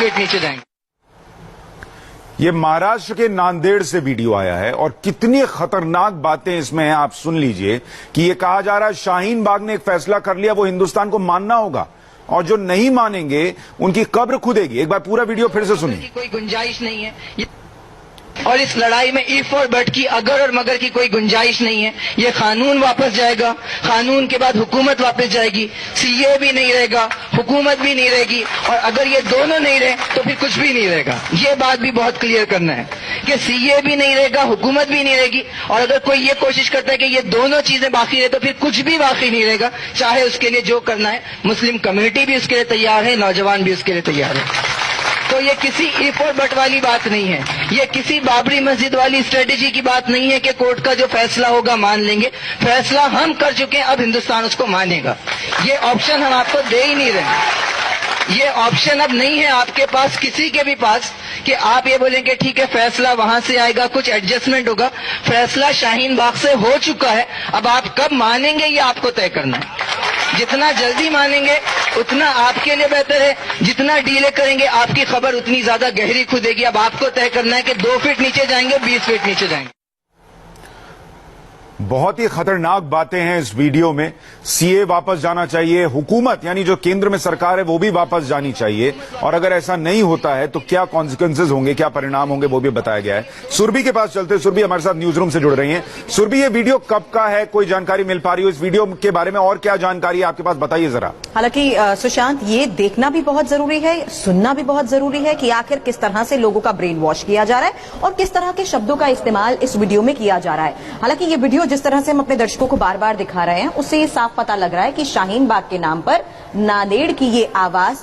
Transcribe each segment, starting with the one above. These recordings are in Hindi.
फीट नीचे जाएंगे। ये महाराष्ट्र के नांदेड़ से वीडियो आया है और कितनी खतरनाक बातें इसमें हैं आप सुन लीजिए कि ये कहा जा रहा है शाहीन बाग ने एक फैसला कर लिया, वो हिंदुस्तान को मानना होगा और जो नहीं मानेंगे उनकी कब्र खुदेगी। एक बार पूरा वीडियो फिर से सुनिए। कोई गुंजाइश नहीं है और इस लड़ाई में इफ और बट की, अगर और मगर की कोई गुंजाइश नहीं है। ये कानून वापस जाएगा, कानून के बाद हुकूमत वापस जाएगी, सीए भी नहीं रहेगा, हुकूमत भी नहीं रहेगी, और अगर ये दोनों नहीं रहे तो फिर कुछ भी नहीं रहेगा। ये बात भी बहुत क्लियर करना है कि सीए भी नहीं रहेगा, हुकूमत भी नहीं रहेगी, और अगर कोई ये कोशिश करता है कि ये दोनों चीजें बाकी रहे तो फिर कुछ भी बाकी नहीं रहेगा, चाहे उसके लिए जो करना है। मुस्लिम कम्युनिटी भी उसके लिए तैयार है, नौजवान भी उसके लिए तैयार है। तो ये किसी इफ और बट वाली बात नहीं है, ये किसी बाबरी मस्जिद वाली स्ट्रेटेजी की बात नहीं है कि कोर्ट का जो फैसला होगा मान लेंगे। फैसला हम कर चुके हैं, अब हिंदुस्तान उसको मानेगा। ये ऑप्शन हम आपको दे ही नहीं रहे। ये ऑप्शन अब नहीं है आपके पास, किसी के भी पास, कि आप ये बोलेंगे ठीक है फैसला वहां से आएगा, कुछ एडजस्टमेंट होगा। फैसला शाहीन बाग से हो चुका है, अब आप कब मानेंगे ये आपको तय करना है। जितना जल्दी मानेंगे उतना आपके लिए बेहतर है, जितना डीले करेंगे आपकी खबर उतनी ज्यादा गहरी खुदेगी। अब आपको तय करना है कि 2 फीट नीचे जाएंगे, 20 फीट नीचे जाएंगे। बहुत ही खतरनाक बातें हैं इस वीडियो में। सीए वापस जाना चाहिए, हुकूमत यानी जो केंद्र में सरकार है वो भी वापस जानी चाहिए, और अगर ऐसा नहीं होता है तो क्या कॉन्सिक्वेंसेज होंगे, क्या परिणाम होंगे, वो भी बताया गया है। सुरभि के पास चलते हैं। सुरभि हमारे साथ न्यूज रूम से जुड़ रही हैं। सुरभि, ये वीडियो कब का है, कोई जानकारी मिल पा रही हो इस वीडियो के बारे में, और क्या जानकारी है आपके पास, बताइए जरा। हालांकि सुशांत, ये देखना भी बहुत जरूरी है, सुनना भी बहुत जरूरी है कि आखिर किस तरह से लोगों का ब्रेन वॉश किया जा रहा है और किस तरह के शब्दों का इस्तेमाल इस वीडियो में किया जा रहा है। हालांकि ये वीडियो जिस तरह से हम अपने दर्शकों को बार बार दिखा रहे हैं उससे ये साफ पता लग रहा है कि शाहीन बाग के नाम पर नांदेड़ की ये आवाज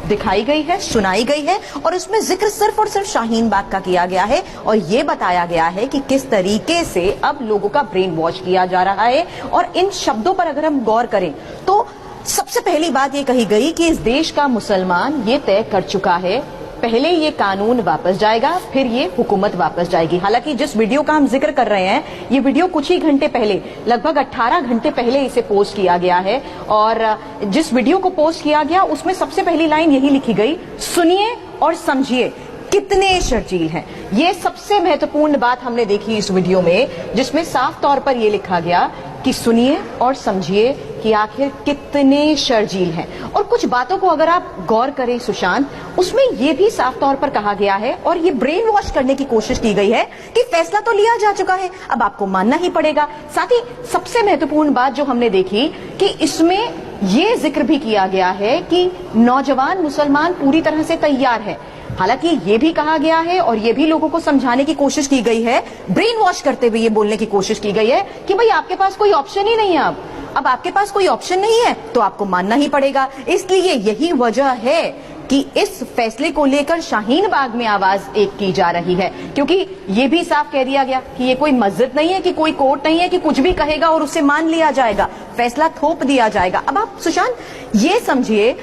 दिखाई गई है, सुनाई गई है, और उसमें जिक्र सिर्फ और सिर्फ शाहीन बाग का किया गया है और ये बताया गया है कि किस तरीके से अब लोगों का ब्रेन वॉश किया जा रहा है। और इन शब्दों पर अगर हम गौर करें तो सबसे पहली बात ये कही गई कि इस देश का मुसलमान ये तय कर चुका है, पहले ये कानून वापस जाएगा, फिर ये हुकूमत वापस जाएगी। हालांकि जिस वीडियो का हम जिक्र कर रहे हैं, ये वीडियो कुछ ही घंटे पहले, लगभग 18 घंटे पहले इसे पोस्ट किया गया है, और जिस वीडियो को पोस्ट किया गया उसमें सबसे पहली लाइन यही लिखी गई, सुनिए और समझिए कितने शर्जील हैं। ये सबसे महत्वपूर्ण बात हमने देखी इस वीडियो में, जिसमें साफ तौर पर यह लिखा गया कि सुनिए और समझिए कि आखिर कितने शर्जील हैं। और कुछ बातों को अगर आप गौर करें सुशांत, उसमें यह भी साफ तौर पर कहा गया है और ये ब्रेन वॉश करने की कोशिश की गई है कि फैसला तो लिया जा चुका है, अब आपको मानना ही पड़ेगा। साथ ही सबसे महत्वपूर्ण बात जो हमने देखी कि इसमें यह जिक्र भी किया गया है कि नौजवान मुसलमान पूरी तरह से तैयार है। हालांकि ये भी कहा गया है और ये भी लोगों को समझाने की कोशिश की गई है, ब्रेन वॉश करते हुए ये बोलने की कोशिश की गई है कि भाई आपके पास कोई ऑप्शन ही नहीं है। अब आपके पास कोई ऑप्शन नहीं है तो आपको मानना ही पड़ेगा। इसलिए यही वजह है कि इस फैसले को लेकर शाहीन बाग में आवाज एक की जा रही है, क्योंकि ये भी साफ कह दिया गया कि ये कोई मस्जिद नहीं है, कि कोई कोर्ट नहीं है कि कुछ भी कहेगा और उसे मान लिया जाएगा, फैसला थोप दिया जाएगा। अब आप सुशांत ये समझिए,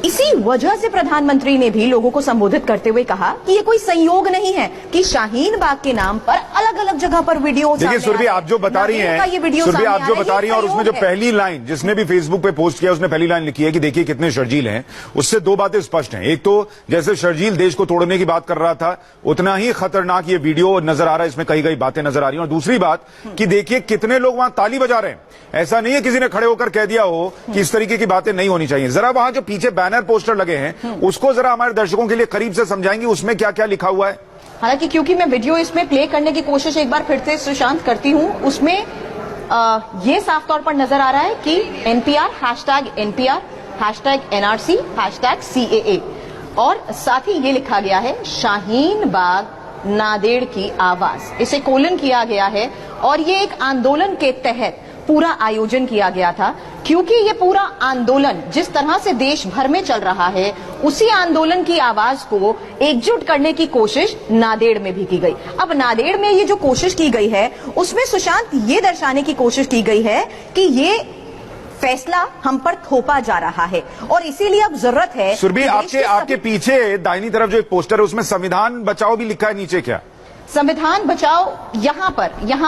इसी वजह से प्रधानमंत्री ने भी लोगों को संबोधित करते हुए कहा कि ये कोई संयोग नहीं है कि शाहीन बाग के नाम पर अलग अलग जगह पर वीडियो। देखिए सुरभि, आप जो बता रही हैं, सुरभि आप जो बता रही हैं, और उसमें जो पहली लाइन जिसने भी फेसबुक पे पोस्ट किया उसने पहली लाइन लिखी है कि देखिए कितने शर्जील हैं, उससे दो बातें स्पष्ट हैं। एक तो जैसे शर्जील देश को तोड़ने की बात कर रहा था, उतना ही खतरनाक ये वीडियो नजर आ रहा है, इसमें कई बातें नजर आ रही हैं। और दूसरी बात कि देखिए कितने लोग वहां ताली बजा रहे हैं। ऐसा नहीं है किसी ने खड़े होकर कह दिया हो कि इस तरीके की बातें नहीं होनी चाहिए। जरा वहां जो पीछे बैनर पोस्टर लगे हैं उसको जरा हमारे दर्शकों के लिए करीब से समझाएंगे, उसमें क्या क्या लिखा हुआ है। हालांकि क्योंकि मैं वीडियो इसमें प्ले करने की कोशिश एक बार फिर से सुशांत करती हूं, उसमें ये साफ तौर पर नजर आ रहा है कि NPR, hashtag NRC, hashtag CAA, और साथ ही ये लिखा गया है शाहीन बाग नांदेड़ की आवाज, इसे कोलन किया गया है। और ये एक आंदोलन के तहत पूरा आयोजन किया गया था, क्योंकि ये पूरा आंदोलन जिस तरह से देश भर में चल रहा है, उसी आंदोलन की आवाज को एकजुट करने की कोशिश नांदेड़ में भी की गई। अब नांदेड़ में ये जो कोशिश की गई है उसमें सुशांत ये दर्शाने की कोशिश की गई है कि ये फैसला हम पर थोपा जा रहा है और इसीलिए अब जरूरत है। सुरभि, आपके पीछे दाहिनी तरफ जो एक पोस्टर है उसमें संविधान बचाओ भी लिखा है, नीचे क्या? संविधान बचाओ यहां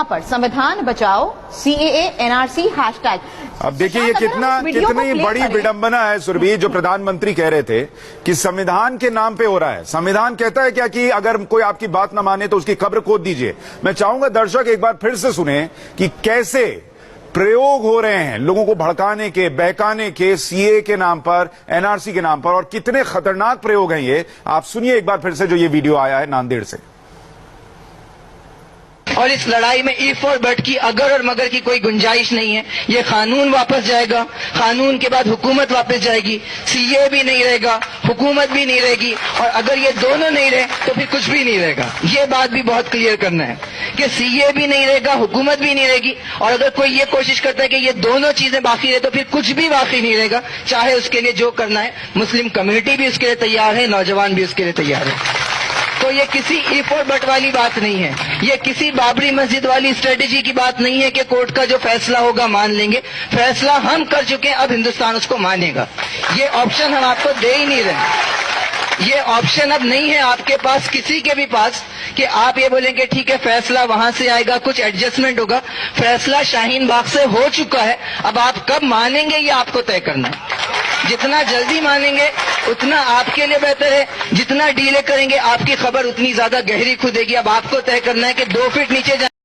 पर संविधान बचाओ CAA NRC हैशटैग। अब देखिए ये कितनी बड़ी विडंबना है सुरभि, जो प्रधानमंत्री कह रहे थे कि संविधान के नाम पे हो रहा है। संविधान कहता है क्या कि अगर कोई आपकी बात ना माने तो उसकी कब्र खोद दीजिए। मैं चाहूंगा दर्शक एक बार फिर से सुने कि कैसे प्रयोग हो रहे हैं लोगों को भड़काने के, बहकाने के, CAA के नाम पर, NRC के नाम पर, और कितने खतरनाक प्रयोग हैं ये। आप सुनिए एक बार फिर से जो ये वीडियो आया है नांदेड़ से। और इस लड़ाई में इफ और बट की, अगर और मगर की कोई गुंजाइश नहीं है। ये कानून वापस जाएगा, कानून के बाद हुकूमत वापस जाएगी, CAA भी नहीं रहेगा, हुकूमत भी नहीं रहेगी, और अगर ये दोनों नहीं रहे तो फिर कुछ भी नहीं रहेगा। ये बात भी बहुत क्लियर करना है कि CAA भी नहीं रहेगा, हुकूमत भी नहीं रहेगी, और अगर कोई ये कोशिश करता है कि ये दोनों चीजें बाकी रहे तो फिर कुछ भी बाकी नहीं रहेगा। चाहे उसके लिए जो करना है, मुस्लिम कम्युनिटी भी उसके लिए तैयार है, नौजवान भी उसके लिए तैयार है। तो ये किसी इफ और बट वाली बात नहीं है, ये किसी बाबरी मस्जिद वाली स्ट्रेटेजी की बात नहीं है कि कोर्ट का जो फैसला होगा मान लेंगे। फैसला हम कर चुके हैं, अब हिंदुस्तान उसको मानेगा। ये ऑप्शन हम आपको दे ही नहीं रहे। ये ऑप्शन अब नहीं है आपके पास, किसी के भी पास, कि आप ये बोलेंगे ठीक है फैसला वहां से आएगा, कुछ एडजस्टमेंट होगा। फैसला शाहीन बाग से हो चुका है, अब आप कब मानेंगे ये आपको तय करना है। जितना जल्दी मानेंगे उतना आपके लिए बेहतर है, जितना डीले करेंगे आपकी खबर उतनी ज्यादा गहरी खुदेगी। अब आपको तय करना है कि 2 फीट नीचे